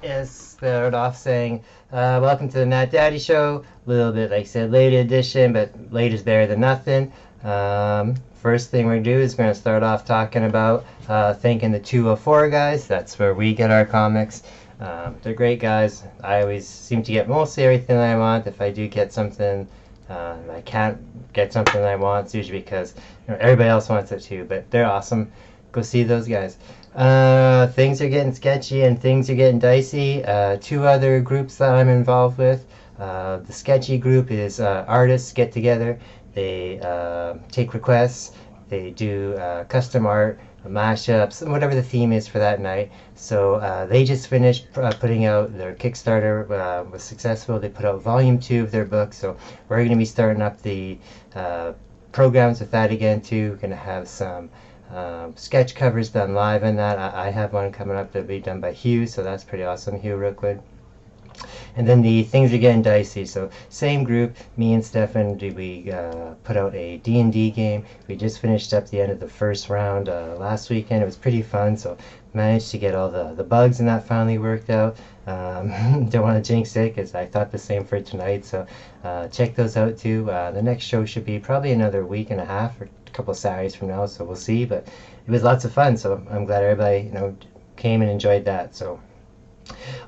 Yes, start off saying, welcome to the Matt Daddy Show. A little bit, like I said, late edition, but late is better than nothing. First thing we're going to do is we're going to start off talking about thanking the 204 guys. That's where we get our comics. They're great guys. I always seem to get mostly everything I want. If I do get something, I can't get something I want, it's usually because everybody else wants it too, but they're awesome. Go see those guys. Things are getting sketchy and things are getting dicey. Two other groups that I'm involved with. The sketchy group is artists get together. They take requests. They do custom art, mashups, whatever the theme is for that night. So they just finished putting out their Kickstarter. Was successful. They put out volume 2 of their book. So we're going to be starting up the programs with that again too. We're going to have some sketch covers done live in that. I have one coming up that'll be done by Hugh, so that's pretty awesome, Hugh Rookwood. And then the things are getting dicey. So same group, me and Stefan, we put out a D&D game. We just finished up the end of the first round last weekend. It was pretty fun, so managed to get all the bugs and that finally worked out. Don't want to jinx it because I thought the same for tonight, so check those out too. The next show should be probably another week and a half or a couple Saturdays from now, so we'll see. But it was lots of fun, so I'm glad everybody came and enjoyed that. So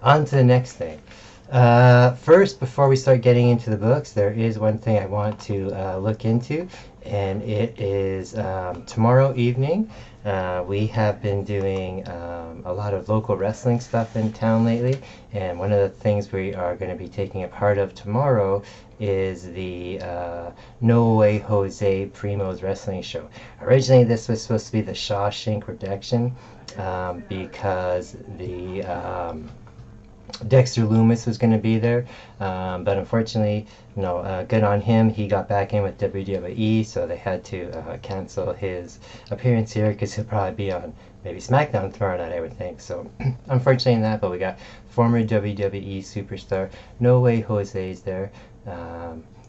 on to the next thing. First, before we start getting into the books, there is one thing I want to look into, and it is tomorrow evening. We have been doing a lot of local wrestling stuff in town lately, and one of the things we are going to be taking a part of tomorrow is the No Way Jose Primo's wrestling show. Originally, this was supposed to be the Shawshank Redemption because the Dexter Lumis was going to be there, but unfortunately, good on him. He got back in with WWE, so they had to cancel his appearance here because he'll probably be on maybe SmackDown tomorrow night, I would think. So, unfortunately, in that, but we got former WWE superstar No Way Jose's there.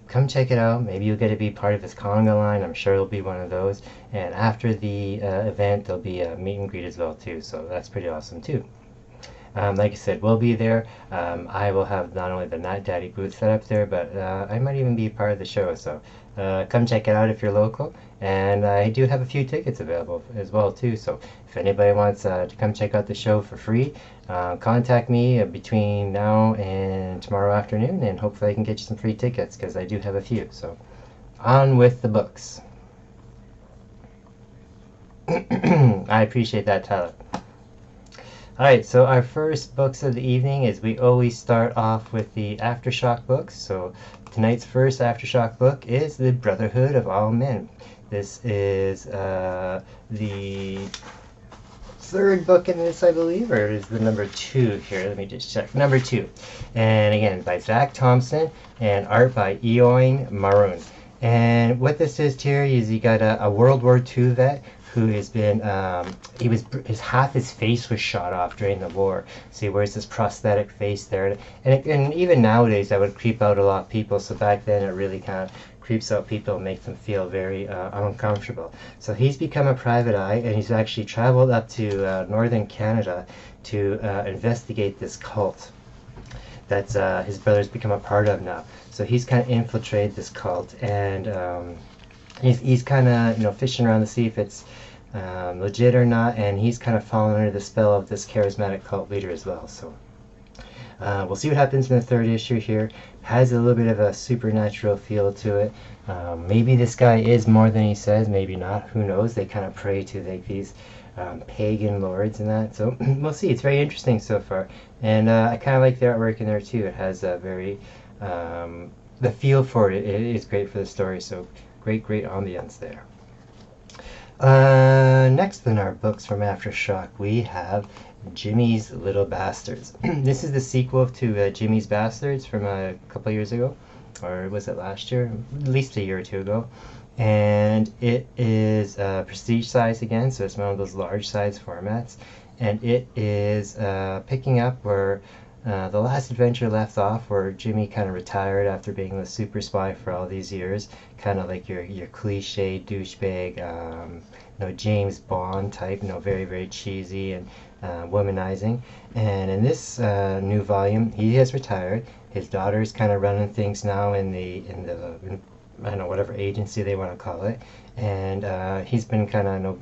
Come check it out. Maybe you'll get to be part of his conga line. I'm sure it'll be one of those. And after the event, there'll be a meet and greet as well too. So that's pretty awesome too. Like I said, we'll be there. I will have not only the Matt Daddy booth set up there, but I might even be part of the show. So come check it out if you're local. And I do have a few tickets available as well too. So if anybody wants to come check out the show for free, contact me between now and tomorrow afternoon, and hopefully I can get you some free tickets because I do have a few. So on with the books. I appreciate that, Tyler. Alright, so our first books of the evening is we always start off with the Aftershock books. So tonight's first Aftershock book is The Brotherhood of All Men. This is the third book in this, I believe, or is the number 2 here? Let me just check. Number 2. And again, by Zach Thompson and art by Eoin Maroon. And what this is here is you got a World War II vet who has been, half his face was shot off during the war. So he wears this prosthetic face there. And even nowadays that would creep out a lot of people. So back then it really kind of creeps out people and makes them feel very uncomfortable. So he's become a private eye, and he's actually traveled up to northern Canada to investigate this cult that his brother's become a part of now. So he's kind of infiltrated this cult, and he's kind of fishing around to see if it's legit or not, and he's kind of fallen under the spell of this charismatic cult leader as well. So we'll see what happens in the third issue here. Has a little bit of a supernatural feel to it. Maybe this guy is more than he says, maybe not. Who knows? They kind of pray to these pagan lords and that. So we'll see. It's very interesting so far, and I kind of like the artwork in there too. It has a very the feel for it is great for the story. So great ambience there. Next in our books from Aftershock, we have Jimmy's Little Bastards. This is the sequel to Jimmy's Bastards from a couple years ago, or was it last year? At least a year or two ago. And it is prestige size again, so it's one of those large size formats. And it is picking up where the last adventure left off, where Jimmy kind of retired after being the super spy for all these years, kind of like your cliche douchebag, James Bond type, very cheesy, and womanizing. And in this new volume, he has retired. His daughter's kind of running things now in the I don't know, whatever agency they want to call it, and he's been kind of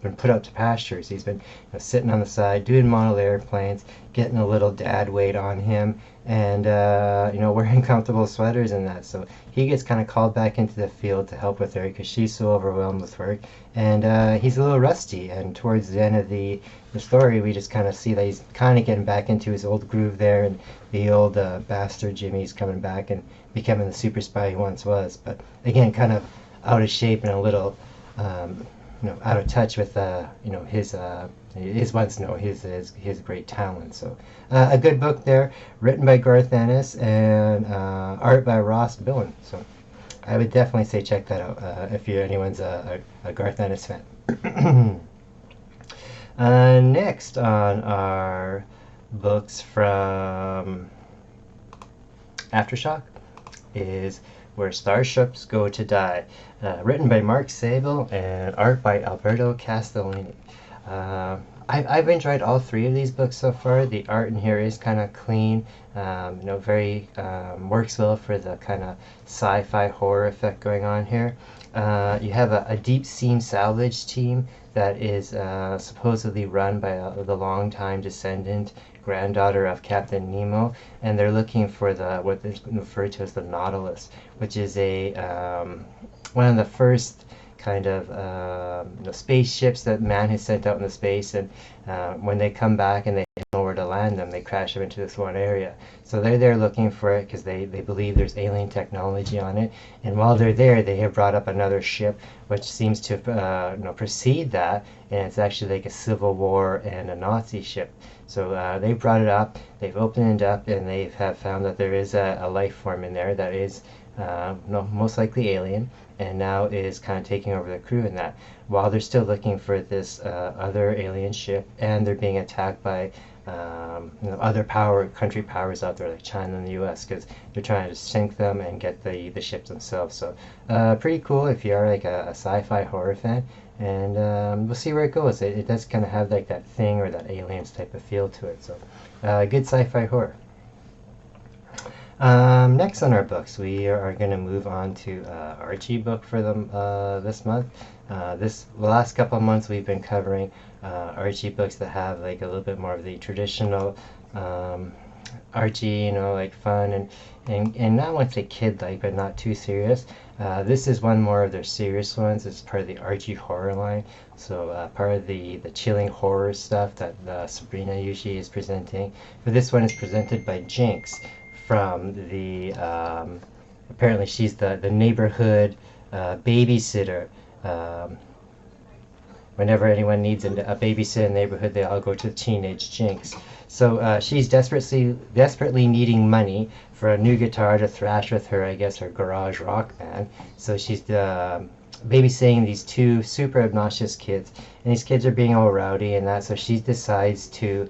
been put out to pastures. He's been sitting on the side doing model airplanes, getting a little dad weight on him, and wearing comfortable sweaters and that. So he gets kind of called back into the field to help with her because she's so overwhelmed with work, and he's a little rusty. And towards the end of the story, we just kind of see that he's kind of getting back into his old groove there, and the old bastard Jimmy's coming back and becoming the super spy he once was. But again, kind of out of shape and a little out of touch with his great talent. So a good book there, written by Garth Ennis and art by Ross Billen. So I would definitely say check that out if anyone's a Garth Ennis fan. Next on our books from Aftershock is Where Starships Go to Die, written by Mark Sable and art by Alberto Castellini. I've enjoyed all three of these books so far. The art in here is kind of clean, very works well for the kind of sci-fi horror effect going on here. You have a deep sea salvage team that is supposedly run by the longtime descendant granddaughter of Captain Nemo, and they're looking for what is referred to as the Nautilus, which is one of the first kind of spaceships that man has sent out into space, and when they come back and they know where to land them, they crash them into this one area. So they're there looking for it because they believe there's alien technology on it, and while they're there, they have brought up another ship which seems to precede that, and it's actually like a Civil War and a Nazi ship. So they brought it up, they've opened it up, and they have found that there is a life form in there that is most likely alien, and now is kind of taking over the crew in that, while they're still looking for this other alien ship, and they're being attacked by other country powers out there like China and the US, because they're trying to sink them and get the ships themselves. So pretty cool if you are like a sci-fi horror fan, and we'll see where it goes. It does kind of have like that Thing or that Aliens type of feel to it, so good sci-fi horror. Next on our books, we are going to move on to Archie book for them this month. The last couple of months we've been covering Archie books that have like a little bit more of the traditional Archie, like fun and not want to say kid-like, but not too serious. This is one more of their serious ones. It's part of the Archie horror line, so part of the chilling horror stuff that Sabrina usually is presenting. But this one is presented by Jinx from the apparently she's the neighborhood babysitter. Whenever anyone needs a babysitter in the neighborhood, they all go to Teenage Jinx. So she's desperately needing money for a new guitar to thrash with her garage rock band. So she's babysitting these two super obnoxious kids, and these kids are being all rowdy and that, so she decides to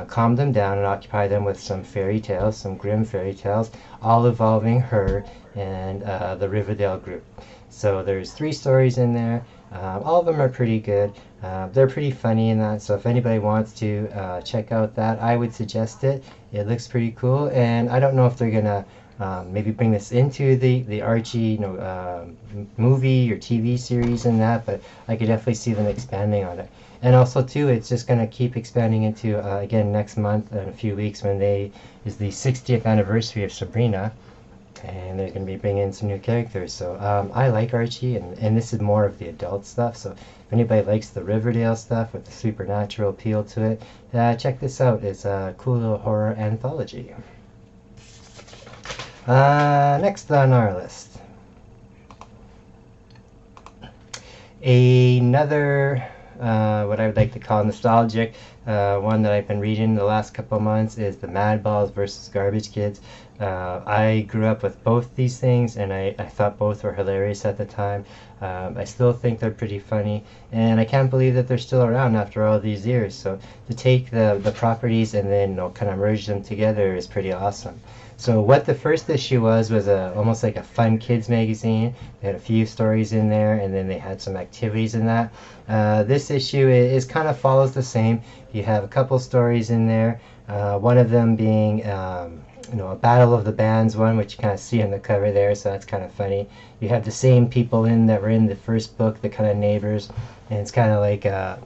calm them down and occupy them with some fairy tales, some grim fairy tales, all involving her and the Riverdale group. So there's 3 stories in there. All of them are pretty good. They're pretty funny in that, so if anybody wants to check out that, I would suggest it. It looks pretty cool, and I don't know if they're gonna maybe bring this into the Archie movie or TV series and that, but I could definitely see them expanding on it. And also too, it's just going to keep expanding into again next month in a few weeks when is the 60th anniversary of Sabrina, and they're going to be bringing in some new characters. So I like Archie, and this is more of the adult stuff, so if anybody likes the Riverdale stuff with the supernatural appeal to it, check this out. It's a cool little horror anthology. Next on our list, another what I would like to call nostalgic one that I've been reading the last couple of months is the Madballs versus Garbage Kids. I grew up with both these things, and I thought both were hilarious at the time. I still think they're pretty funny, and I can't believe that they're still around after all these years. So to take the properties and then kind of merge them together is pretty awesome. So what the first issue was almost like a fun kids magazine. They had a few stories in there, and then they had some activities in that. This issue is kind of follows the same. You have a couple stories in there. One of them being a Battle of the Bands one, which you kind of see on the cover there, so that's kind of funny. You have the same people in that were in the first book, the kind of neighbors, and it's kind of like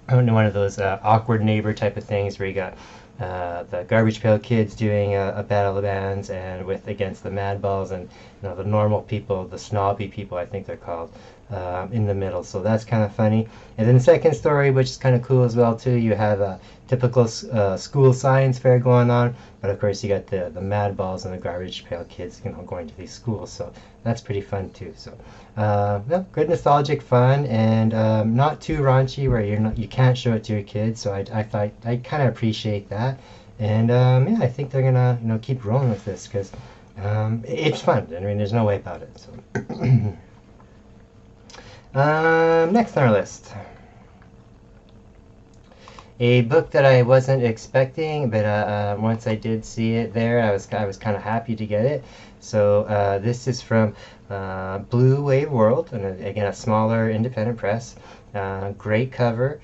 one of those awkward neighbor type of things where you got the Garbage Pail Kids doing a Battle of the Bands and against the Madballs, and the normal people, the snobby people, I think they're called, in the middle. So that's kind of funny. And then the second story, which is kind of cool as well too, you have a typical school science fair going on, but of course you got the Madballs and the Garbage Pail Kids, going to these schools. So that's pretty fun too. So good nostalgic fun, and not too raunchy where you can't show it to your kids. So I thought I kind of appreciate that, and I think they're gonna keep rolling with this because it's fun. I mean, there's no way about it. So next on our list, a book that I wasn't expecting, but once I did see it there, I was kind of happy to get it. So this is from Blue Wave World, and again a smaller independent press. Great cover,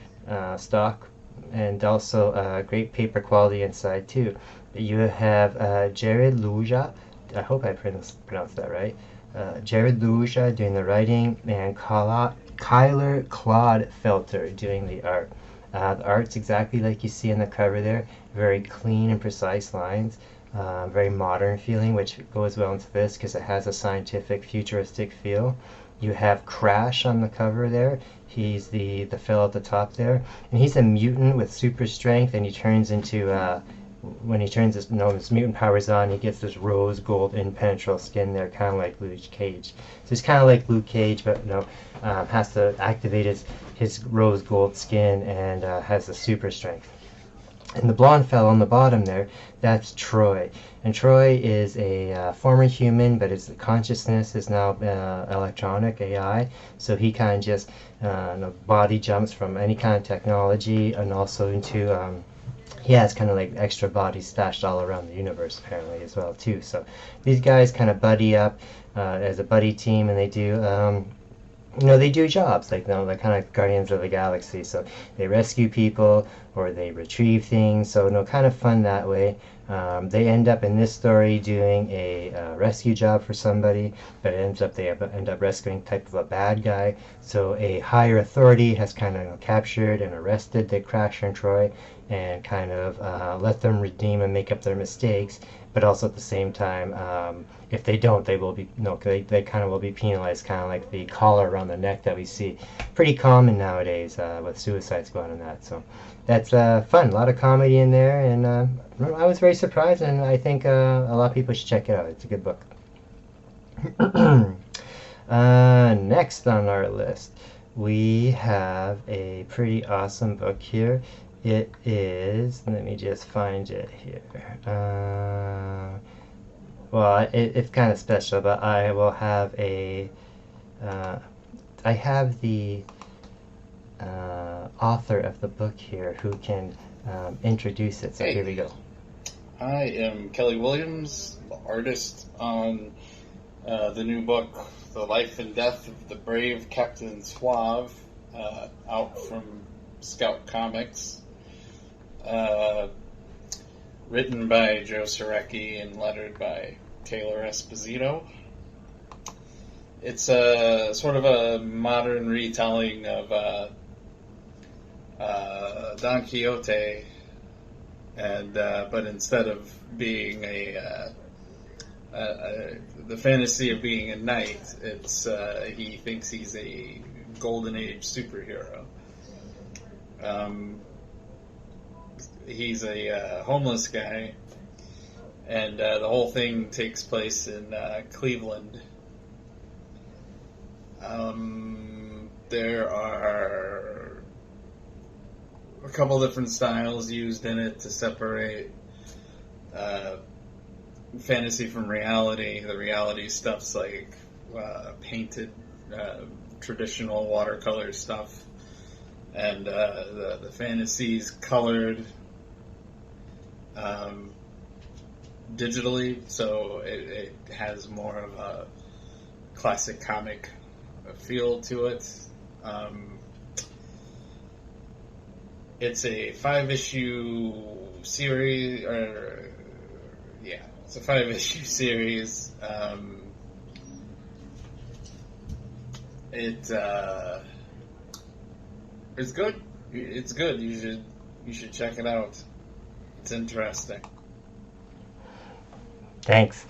stock, and also great paper quality inside too. You have Jared Luja, I hope I pronounced that right. Jared Luja doing the writing, and Kyler Clodfelter doing the art. The art's exactly like you see on the cover there, very clean and precise lines, very modern feeling, which goes well into this because it has a scientific, futuristic feel. You have Crash on the cover there. He's the fellow at the top there, and he's a mutant with super strength, and he turns into when he turns his mutant powers on, he gets this rose gold impenetrable skin there, kind of like Luke Cage. So he's kind of like Luke Cage, but has to activate his rose gold skin, and has the super strength. And the blonde fellow on the bottom there, that's Troy. And Troy is a former human, but his consciousness is now electronic, AI. So he kind of just body jumps from any kind of technology, and also into he has kind of like extra bodies stashed all around the universe apparently as well too. So these guys kind of buddy up as a buddy team, and they do jobs like they're kind of Guardians of the Galaxy. So they rescue people or they retrieve things. So kind of fun that way. They end up in this story doing a rescue job for somebody, but they end up rescuing type of a bad guy. So a higher authority has kind of captured and arrested the Crasher and Troy, and kind of let them redeem and make up their mistakes. But also at the same time, if they don't, they will be they kind of will be penalized, kind of like the collar around the neck that we see pretty common nowadays with suicides going on that. So that's fun, a lot of comedy in there, and I was very surprised, and I think a lot of people should check it out. It's a good book. Next on our list, we have a pretty awesome book here. It is, let me just find it here. Well, it's kind of special, but I will have I have the author of the book here who can introduce it. So Hey, here we go. I am Kelly Williams, the artist on the new book, The Life and Death of the Brave Captain Suave, out from Scout Comics. Written by Joe Sorecki and lettered by Taylor Esposito. It's a sort of a modern retelling of Don Quixote, and but instead of being the fantasy of being a knight, it's he thinks he's a golden age superhero. He's a homeless guy, and the whole thing takes place in Cleveland. There are a couple different styles used in it to separate fantasy from reality. The reality stuff's like painted, traditional watercolor stuff, and the fantasy's colored. digitally, so it has more of a classic comic feel to it. Um, it's a 5-issue series, or yeah, it's a 5-issue series. It's good. It's good. You should check it out. It's interesting. Thanks.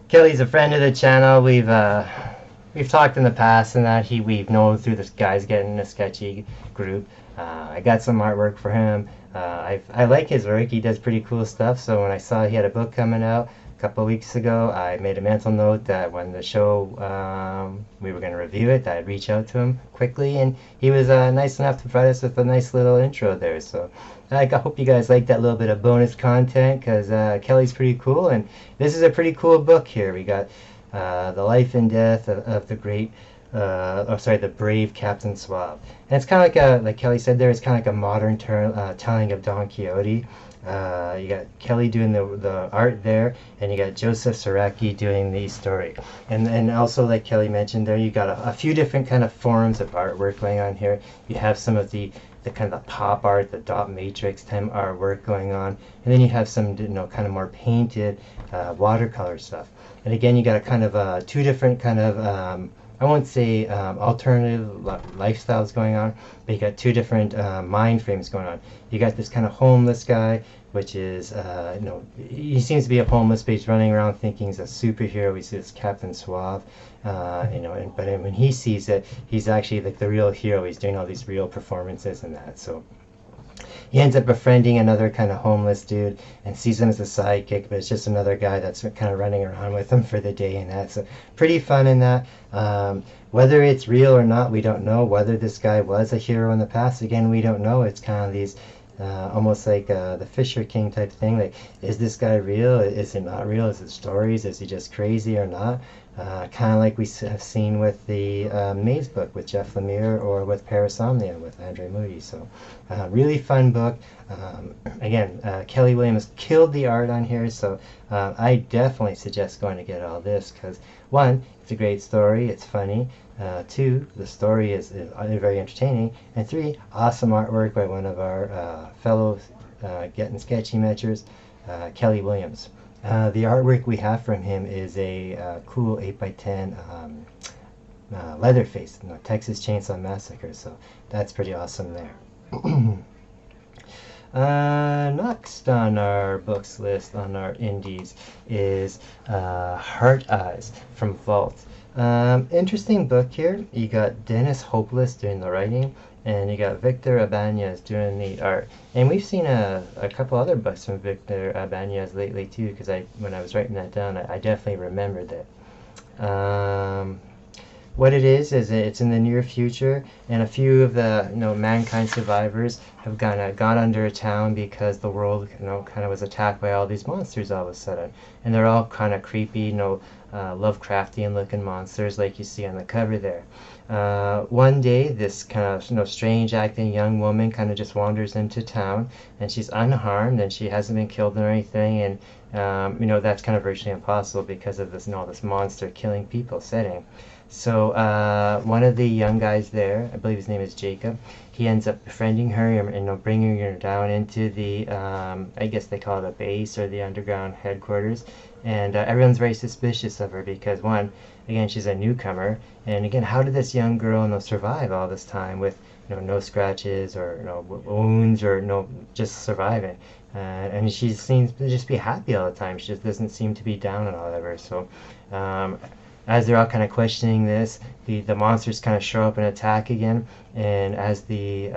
Kelly's a friend of the channel. We've talked in the past, and that we've known through this guys getting a sketchy group. I got some artwork for him. I like his work. He does pretty cool stuff. So when I saw he had a book coming out a couple of weeks ago, I made a mental note that when the show we were going to review it, that I'd reach out to him quickly, and he was nice enough to provide us with a nice little intro there. So I hope you guys like that little bit of bonus content, because Kelly's pretty cool, and this is a pretty cool book here. We got the life and death of the great, the brave Captain Suave. And it's kind of like Kelly said there, it's kind of like a modern telling of Don Quixote. You got Kelly doing the art there, and you got Joseph Saracki doing the story. And also, like Kelly mentioned there, you got a few different kind of forms of artwork going on here. You have some of the kind of the pop art, the dot matrix type artwork going on, and then you have some kind of more painted watercolor stuff. And again, you got a kind of two different kind of I won't say alternative lifestyles going on, but you got two different mind frames going on. You got this kind of homeless guy, which is, he seems to be a homeless, but he's running around thinking he's a superhero. We see this Captain Suave, but when he sees it, he's actually like the real hero. He's doing all these real performances and that. So he ends up befriending another kind of homeless dude and sees him as a sidekick, but it's just another guy that's kind of running around with him for the day, and that's pretty fun in that. Whether it's real or not, we don't know. Whether this guy was a hero in the past, again, we don't know. It's kind of these almost like the Fisher King type thing. Like, is this guy real? Is it not real? Is it stories? Is he just crazy or not? Kind of like we have seen with the Maze book with Jeff Lemire, or with Parasomnia with Andre Moody. So really fun book. Again, Kelly Williams killed the art on here, so I definitely suggest going to get all this, because one, it's a great story, it's funny. Two, the story is very entertaining. And three, awesome artwork by one of our fellow Getting Sketchy Metchers, Kelly Williams. The artwork we have from him is a cool 8x10 Leatherface, Texas Chainsaw Massacre, so that's pretty awesome there. Next on our books list, on our indies, is Heart Eyes from Vault. Interesting book here. You got Dennis Hopeless doing the writing, and you got Victor Abanez doing the art. And we've seen a couple other books from Victor Abanez lately too, because when I was writing that down, I definitely remembered that. What it is it's in the near future, and a few of the mankind survivors have gone under a town because the world kind of was attacked by all these monsters all of a sudden, and they're all kind of creepy, Lovecraftian looking monsters like you see on the cover there. One day, this kind of strange acting young woman kind of just wanders into town, and she's unharmed, and she hasn't been killed or anything, and that's kind of virtually impossible because of this monster killing people setting. So one of the young guys there, I believe his name is Jacob, he ends up befriending her and bringing her down into the, I guess they call it a base, or the underground headquarters. And everyone's very suspicious of her because, one, again, she's a newcomer, and again, how did this young girl survive all this time with no scratches or no wounds, or just surviving? And she seems to just be happy all the time. She just doesn't seem to be down and all of her. So as they're all kind of questioning this, the monsters kind of show up and attack again. And as the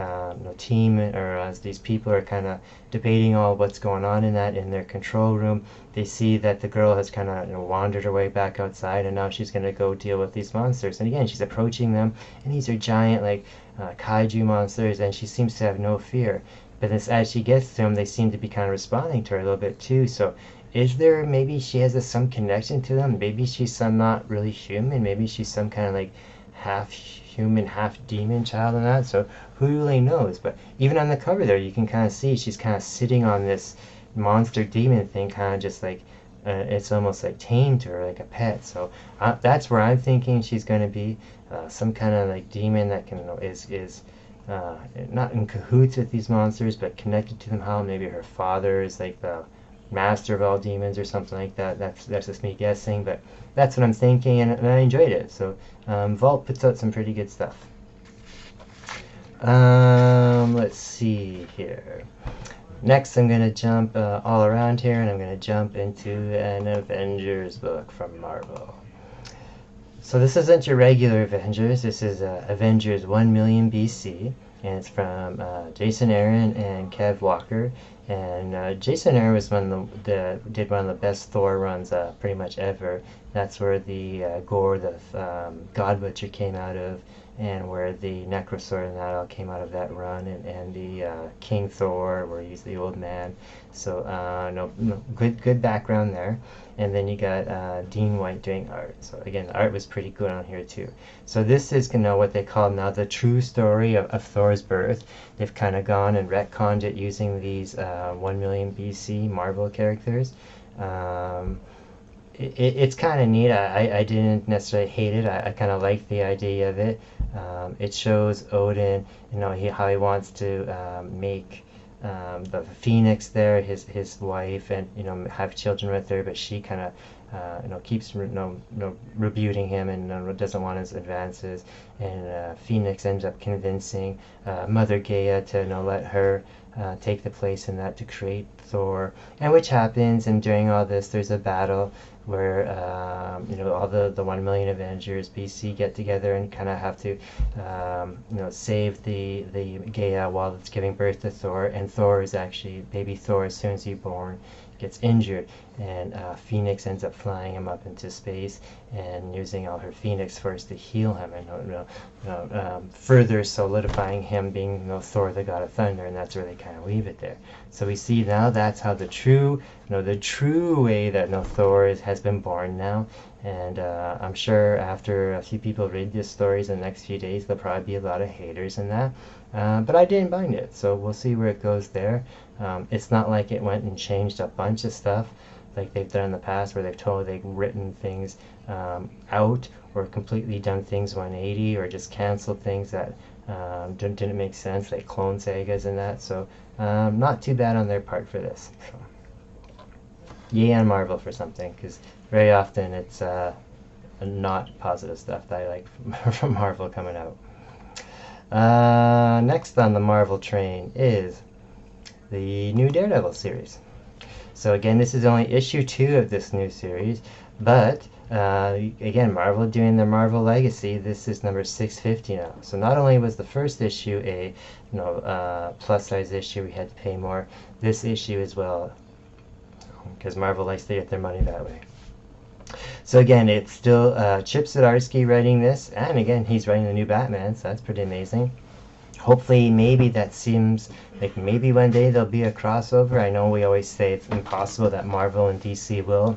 team, or as these people are kind of debating all what's going on in their control room, they see that the girl has kind of wandered her way back outside, and now she's going to go deal with these monsters. And again, she's approaching them, and these are giant kaiju monsters, and she seems to have no fear. But as she gets to them, they seem to be kind of responding to her a little bit too. So is there, maybe she has some connection to them? Maybe she's some not really human. Maybe she's some kind of half human, half demon child and that. So who really knows? But even on the cover there, you can kind of see she's kind of sitting on this monster demon thing kind of just like it's almost like tamed her like a pet. So that's where I'm thinking she's going to be, some kind of like demon that can is not in cahoots with these monsters, but connected to them. How maybe her father is like the master of all demons or something like that. That's just me guessing, but that's what I'm thinking, and I enjoyed it. So Vault puts out some pretty good stuff. Let's see here. Next, I'm going to jump all around here, and I'm going to jump into an Avengers book from Marvel. So this isn't your regular Avengers. This is Avengers 1 Million BC, and it's from Jason Aaron and Kev Walker. And Jason Aaron was did one of the best Thor runs pretty much ever. That's where the Gore, the God Butcher, came out of, and where the Necrosword and that all came out of that run, and the King Thor, where he's the old man. So good background there. And then you got Dean White doing art. So again, the art was pretty good on here too. So this is what they call now the true story of Thor's birth. They've kind of gone and retconned it using these 1 million BC Marvel characters. It's kind of neat. I didn't necessarily hate it. I kind of like the idea of it. It shows Odin, how he wants to make the Phoenix there, his wife, and have children with her, but she kind of keeps rebuting him and doesn't want his advances. And Phoenix ends up convincing Mother Gaia to let her take the place in that to create Thor, and which happens. And during all this, there's a battle where all the 1 million Avengers BC get together and kind of have to save the Gaia while it's giving birth to Thor. And Thor is actually, baby Thor, as soon as he's born, gets injured, and Phoenix ends up flying him up into space and using all her Phoenix Force to heal him, and further solidifying him being Thor, the God of Thunder. And that's where they kind of leave it there. So we see now that's how the true way that Thor has been born now. And I'm sure after a few people read these stories in the next few days, there'll probably be a lot of haters in that. But I didn't mind it, so we'll see where it goes there. It's not like it went and changed a bunch of stuff like they've done in the past, where they've written things out, or completely done things 180, or just canceled things that didn't make sense, like Clone Sagas and that. So not too bad on their part for this. So, yay on Marvel for something, because very often it's not positive stuff that I like from Marvel coming out. Next on the Marvel train is the new Daredevil series. So again, this is only issue 2 of this new series, but again, Marvel doing their Marvel legacy. This is number 650 now. So not only was the first issue a plus size issue, we had to pay more. This issue as well, because Marvel likes to get their money that way. So again, it's still Chip Zdarsky writing this, and again, he's writing the new Batman, so that's pretty amazing. Hopefully, maybe that seems like maybe one day there'll be a crossover. I know we always say it's impossible that Marvel and DC will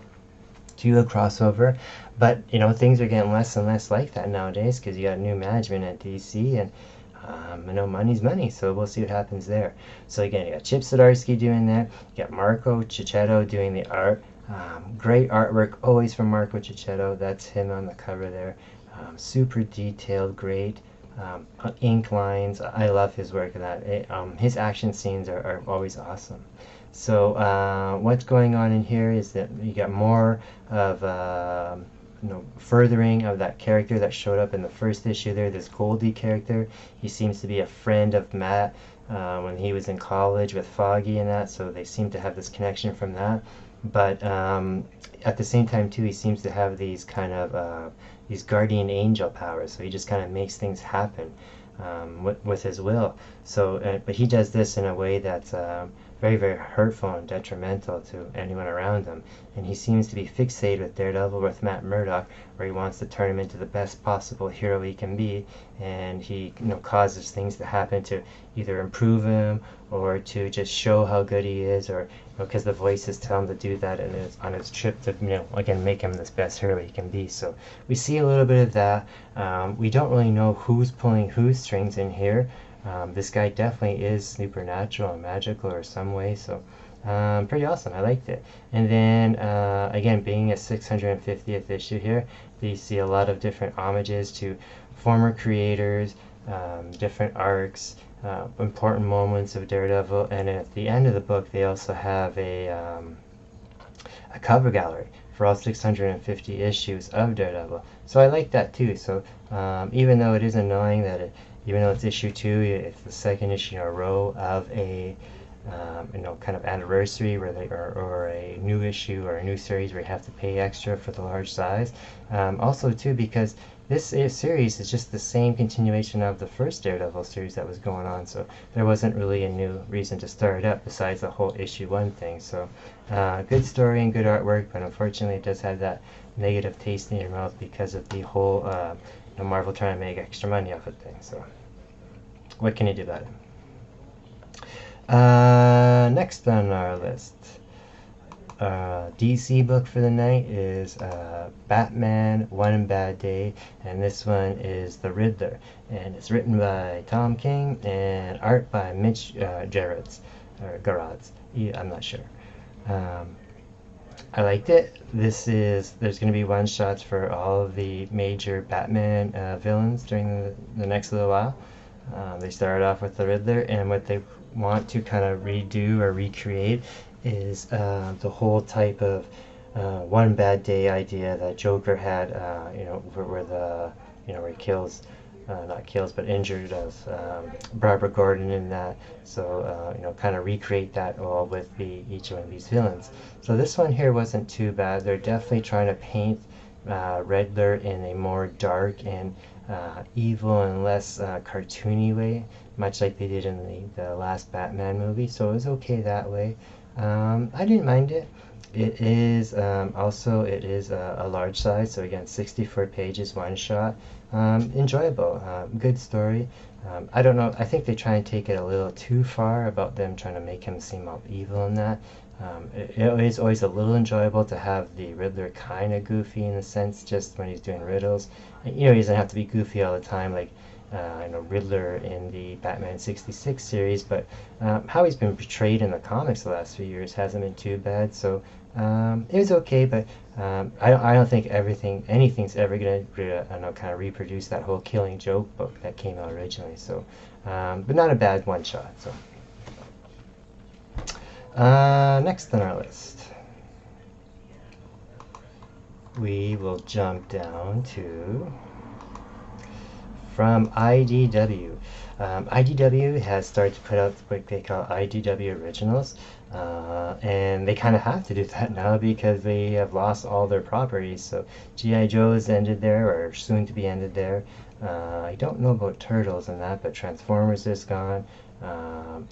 do a crossover, but things are getting less and less like that nowadays, because you got new management at DC, and money's money, so we'll see what happens there. So again, you got Chip Zdarsky doing that, you got Marco Checchetto doing the art. Great artwork always from Marco Checchetto. That's him on the cover there. Super detailed, great ink lines. I love his work. His action scenes are always awesome. So what's going on in here is that you got more of furthering of that character that showed up in the first issue there, this Goldie character. He seems to be a friend of Matt when he was in college with Foggy and that, so they seem to have this connection from that. But at the same time too, he seems to have these kind of these guardian angel powers, so he just kind of makes things happen with his will. So but he does this in a way that's very, very hurtful and detrimental to anyone around him. And he seems to be fixated with Daredevil, with Matt Murdock, where he wants to turn him into the best possible hero he can be, and he causes things to happen to either improve him or to just show how good he is, or because the voices tell him to do that, and on his trip to again make him this best hero he can be. So we see a little bit of that. We don't really know who's pulling whose strings in here. This guy definitely is supernatural and magical or some way, so Pretty awesome. I liked it. And then again, being a 650th issue here, you see a lot of different homages to former creators, different arcs, important moments of Daredevil, and at the end of the book, they also have a cover gallery for all 650 issues of Daredevil. So I like that too. So even though it is annoying that even though it's issue 2, it's the second issue in a row of a kind of anniversary where or a new issue or a new series where you have to pay extra for the large size. Also too, because this series is just the same continuation of the first Daredevil series that was going on, so there wasn't really a new reason to start it up besides the whole issue 1 thing. So good story and good artwork, but unfortunately it does have that negative taste in your mouth because of the whole Marvel trying to make extra money off of things. So what can you do about it? Next on our list, DC book for the night is Batman One Bad Day, and this one is The Riddler, and it's written by Tom King and art by Mitch Gerads, I'm not sure. I liked it. There's going to be one shots for all of the major Batman villains during the next little while. They started off with the Riddler, and what they want to kind of redo or recreate is the whole type of one bad day idea that Joker had, where he kills, not kills, but injured us, Barbara Gordon in that. So, kind of recreate that all with each one of these villains. So this one here wasn't too bad. They're definitely trying to paint Riddler in a more dark and evil and less cartoony way, much like they did in the last Batman movie. So it was okay that way. I didn't mind it. It is a large size, so again 64 pages, one shot. Enjoyable, good story. I don't know, I think they try and take it a little too far about them trying to make him seem all evil in that. It is always a little enjoyable to have the Riddler kind of goofy in a sense, just when he's doing riddles. And, he doesn't have to be goofy all the time like Riddler in the Batman 66 series, but how he's been portrayed in the comics the last few years hasn't been too bad. So it was okay, but I don't think anything's ever going to kind of reproduce that whole Killing Joke book that came out originally. So, but not a bad one shot. So next on our list, we will jump down to from IDW. IDW has started to put out what they call IDW Originals, and they kind of have to do that now because they have lost all their properties. So G.I. Joe's ended there, or soon to be ended there. I don't know about Turtles and that, but Transformers is gone.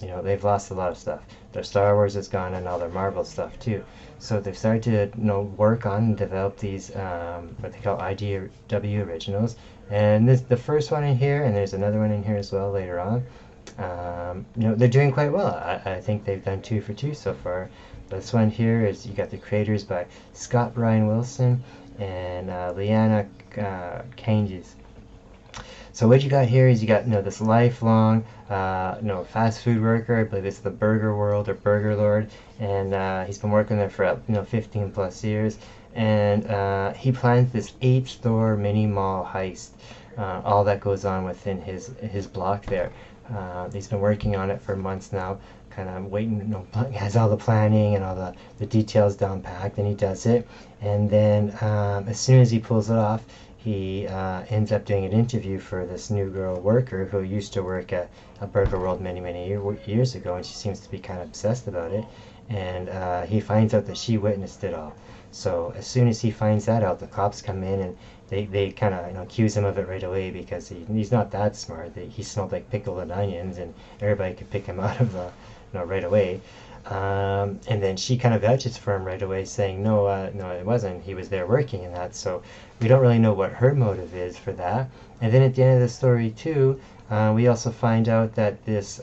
They've lost a lot of stuff. Their Star Wars is gone, and all their Marvel stuff too. So they've started to work on and develop these what they call IDW Originals. And the first one in here, and there's another one in here as well later on. They're doing quite well. I think they've done 2 for 2 so far. This one here is, you got the creators by Scott Bryan Wilson and Liana Kanges. So what you got here is you got this lifelong fast food worker. I believe it's the Burger World or Burger Lord, and he's been working there for 15 plus years. And he plans this 8-store mini mall heist. All that goes on within his block there. He's been working on it for months now, kind of waiting. Has all the planning and all the details down packed, and he does it. And then as soon as he pulls it off, he ends up doing an interview for this new girl worker who used to work at a Burger World many years ago, and she seems to be kind of obsessed about it. And he finds out that she witnessed it all. So as soon as he finds that out, the cops come in and they kind of accuse him of it right away because he's not that smart. He smelled like pickled onions, and everybody could pick him out of right away. And then she kind of vouches for him right away, saying no, it wasn't. He was there working and that. So we don't really know what her motive is for that. And then at the end of the story too, we also find out that this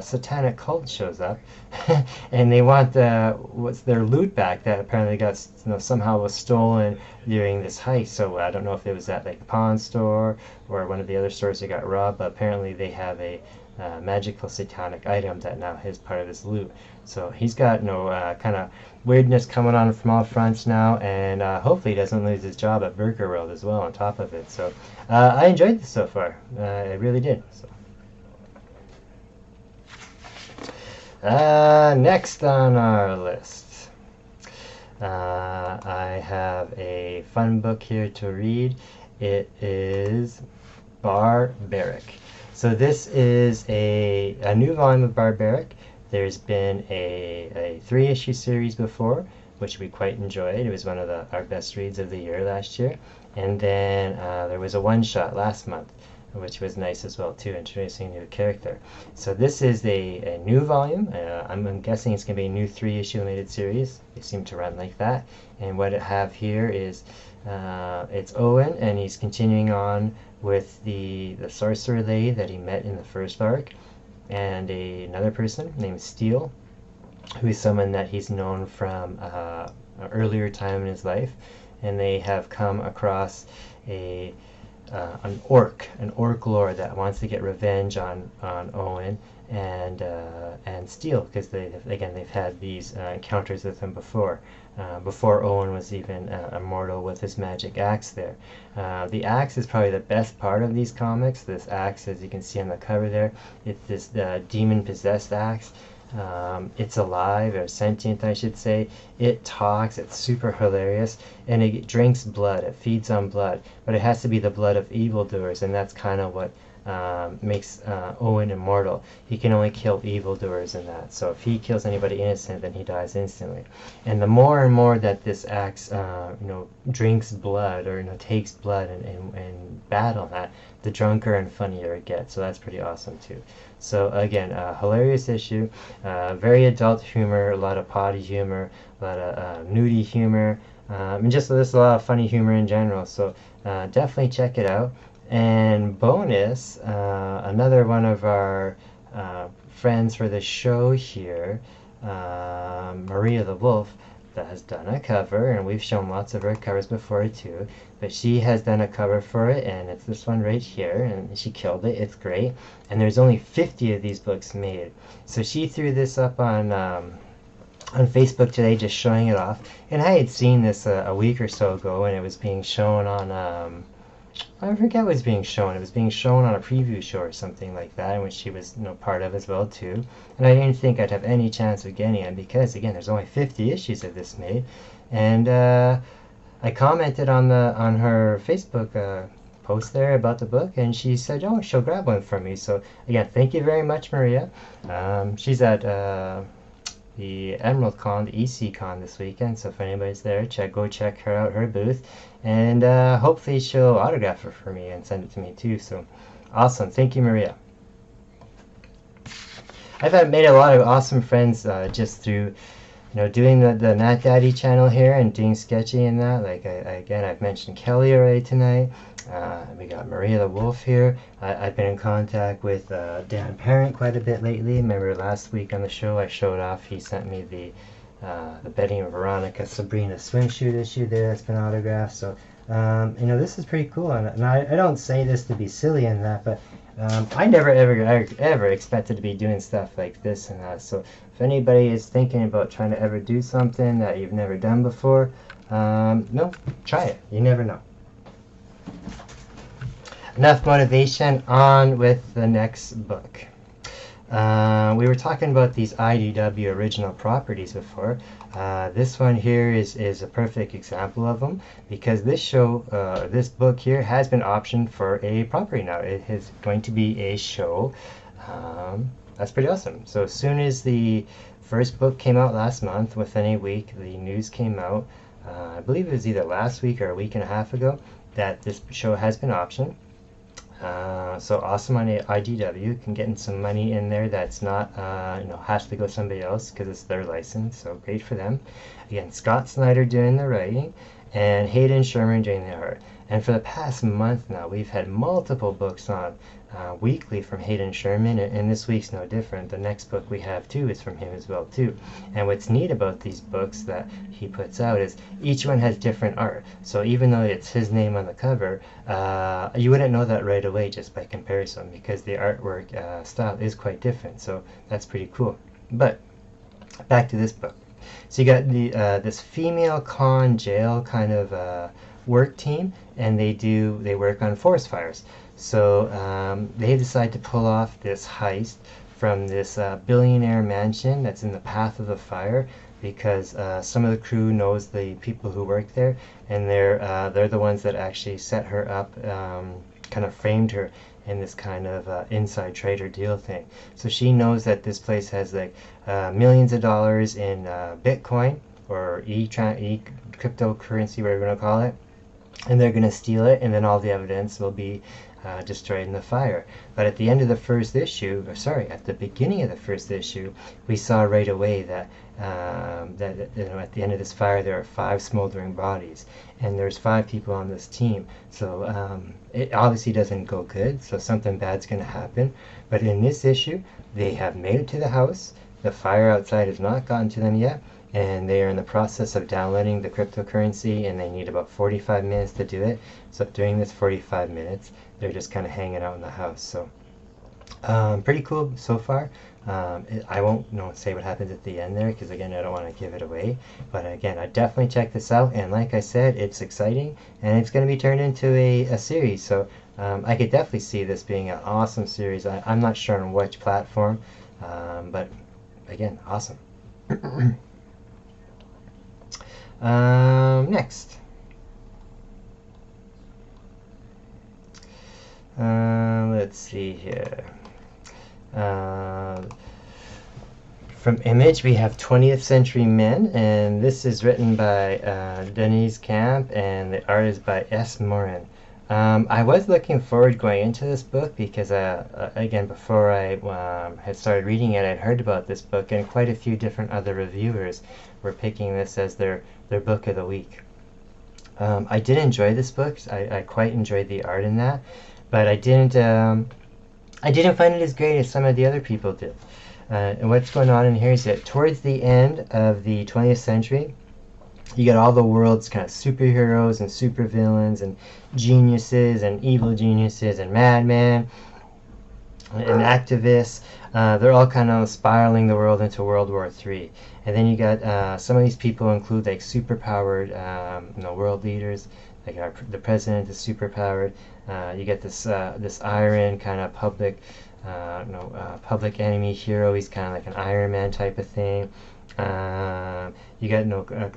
satanic cult shows up, and they want what's their loot back that apparently got somehow was stolen during this heist. So I don't know if it was at like a pawn store or one of the other stores that got robbed, but apparently they have a magical satanic item that now is part of his loot. So he's got no kind of weirdness coming on from all fronts now, and hopefully he doesn't lose his job at Burger World as well on top of it. So I enjoyed this so far. I really did. So. Next on our list, I have a fun book here to read. It is Barbaric. So this is a new volume of Barbaric. There's been a 3-issue series before, which we quite enjoyed. It was one of our best reads of the year last year. And then there was a one-shot last month, which was nice as well too, introducing a new character. So this is a new volume. I'm guessing it's going to be a new 3-issue limited series. They seem to run like that. And what I have here is it's Owen, and he's continuing on with the sorcerer lady that he met in the first arc, and another person named Steele, who is someone that he's known from an earlier time in his life, and they have come across an orc lord that wants to get revenge on Owen and Steele, because they've had these encounters with him before Owen was even immortal with his magic axe there. The axe is probably the best part of these comics. This axe, as you can see on the cover there, it's this demon-possessed axe. It's alive, or sentient I should say. It talks, it's super hilarious, and it drinks blood, it feeds on blood, but it has to be the blood of evildoers, and that's kind of what makes Owen immortal. He can only kill evildoers in that, so if he kills anybody innocent, then he dies instantly. And the more and more that this axe drinks blood, or takes blood and battle that, the drunker and funnier it gets. So that's pretty awesome too. So again, hilarious issue, very adult humor, a lot of potty humor, a lot of nudie humor, and just there's a lot of funny humor in general. So definitely check it out. And bonus, another one of our friends for the show here, Maria the Wolf, that has done a cover, and we've shown lots of her covers before too, but she has done a cover for it, and it's this one right here, and she killed it. It's great, and there's only 50 of these books made. So she threw this up on Facebook today, just showing it off, and I had seen this a week or so ago, and it was being shown on I forget what was being shown. It was being shown on a preview show or something like that, in which she was part of as well too. And I didn't think I'd have any chance of getting it, because again, there's only 50 issues of this made. And I commented on her Facebook post there about the book, and she said, oh, she'll grab one for me. So again, thank you very much, Maria. She's at the Emerald Con, the EC Con this weekend, so if anybody's there, go check her out, her booth, and hopefully she'll autograph it for me and send it to me too. So awesome, thank you, Maria. I've made a lot of awesome friends just through doing the Nat Daddy channel here and doing sketchy and that. Like I've mentioned Kelly already tonight. We got Maria the Wolf here. I've been in contact with Dan Parent quite a bit lately. Remember last week on the show I showed off, he sent me the Betty and Veronica Sabrina swimsuit issue there that's been autographed. So this is pretty cool, and I don't say this to be silly and that, but I never ever expected to be doing stuff like this and that. So if anybody is thinking about trying to ever do something that you've never done before, no, try it. You never know. Enough motivation, on with the next book. We were talking about these IDW original properties before. This one here is a perfect example of them, because this book here has been optioned for a property now. It is going to be a show. That's pretty awesome. So as soon as the first book came out last month, within a week, the news came out, I believe it was either last week or a week and a half ago, that this show has been optioned. So awesome on IDW, can get some money in there that's not has to go somebody else because it's their license, so great for them. Again, Scott Snyder doing the writing, and Hayden Sherman doing the art. And for the past month now, we've had multiple books on weekly from Hayden Sherman, and this week's no different. The next book we have too is from him as well too. And what's neat about these books that he puts out is each one has different art. So even though it's his name on the cover, you wouldn't know that right away just by comparison, because the artwork style is quite different. So that's pretty cool. But back to this book. So you got the this female con jail kind of work team, and they work on forest fires. So they decide to pull off this heist from this billionaire mansion that's in the path of the fire, because some of the crew knows the people who work there, and they're the ones that actually set her up, kind of framed her in this kind of inside trader deal thing. So she knows that this place has like millions of dollars in Bitcoin or cryptocurrency, whatever you want to call it, and they're going to steal it, and then all the evidence will be destroyed in the fire. But at the end of the first issue, at the beginning of the first issue, we saw right away that at the end of this fire there are 5 smoldering bodies, and there's 5 people on this team. So it obviously doesn't go good, so something bad's going to happen. But in this issue, they have made it to the house. The fire outside has not gotten to them yet, and they are in the process of downloading the cryptocurrency, and they need about 45 minutes to do it. So during this 45 minutes, they're just kind of hanging out in the house. So pretty cool so far. I won't say what happens at the end there, because again, I don't want to give it away. But again, I definitely check this out, and like I said, it's exciting, and it's going to be turned into a series. So I could definitely see this being an awesome series. I'm not sure on which platform, but again, awesome. Next. Let's see here. From Image, we have 20th Century Men, and this is written by Denise Camp, and the art is by S. Morin. I was looking forward going into this book because, again, before I had started reading it, I'd heard about this book, and quite a few different other reviewers were picking this as their book of the week. I did enjoy this book. I quite enjoyed the art in that, but I didn't find it as great as some of the other people did. And what's going on in here is that towards the end of the 20th century, you get all the world's kind of superheroes and supervillains and geniuses and evil geniuses and madmen and activists. They're all kind of spiraling the world into World War III. And then you got some of these people include like superpowered world leaders. Like the president is superpowered. You get this Iron kind of public enemy hero. He's kind of like an Iron Man type of thing. You got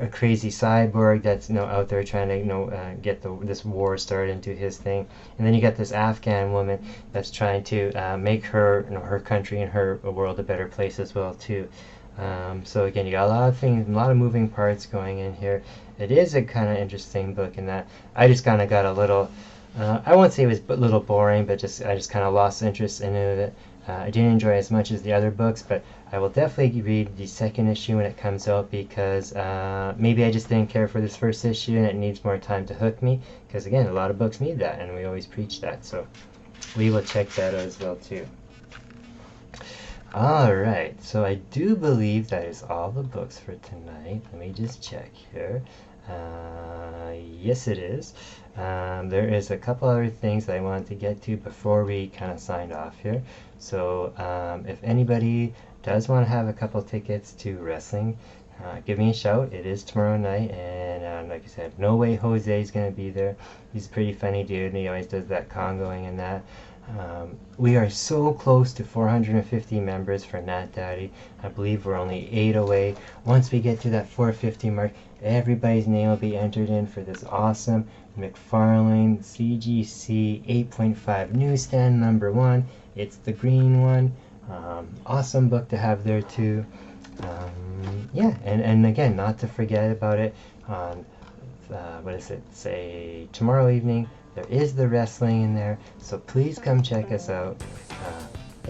a crazy cyborg that's out there trying to get this war started into his thing, and then you got this Afghan woman that's trying to make her country and her world a better place as well too. So again, you got a lot of things, a lot of moving parts going in here. It is a kind of interesting book in that I just kind of got a little, I won't say it was a little boring, but I just kind of lost interest in it. I didn't enjoy it as much as the other books, but I will definitely read the second issue when it comes out, because maybe I just didn't care for this first issue and it needs more time to hook me, because again, a lot of books need that, and we always preach that, so we will check that out as well too. Alright, so I do believe that is all the books for tonight. Let me just check here. Yes, it is. There is a couple other things that I wanted to get to before we kind of signed off here. So if anybody does want to have a couple tickets to wrestling, give me a shout. It is tomorrow night, and like I said, No Way Jose is going to be there. He's a pretty funny dude, and he always does that congoing and that. We are so close to 450 members for Nat Daddy. I believe we're only 8 away. Once we get to that 450 mark, everybody's name will be entered in for this awesome McFarlane CGC 8.5 newsstand #1. It's the green one. Awesome book to have there too. Yeah, and again, not to forget about it on tomorrow evening. There is the wrestling in there, so please come check us out.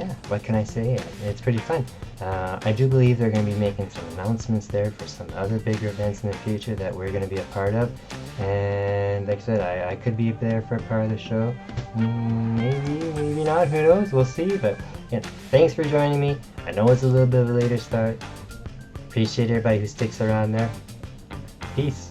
yeah, what can I say? It's pretty fun. I do believe they're going to be making some announcements there for some other bigger events in the future that we're going to be a part of. And like I said, I could be there for a part of the show. Maybe not, who knows? We'll see. But yeah, thanks for joining me. I know it's a little bit of a later start. Appreciate everybody who sticks around there. Peace.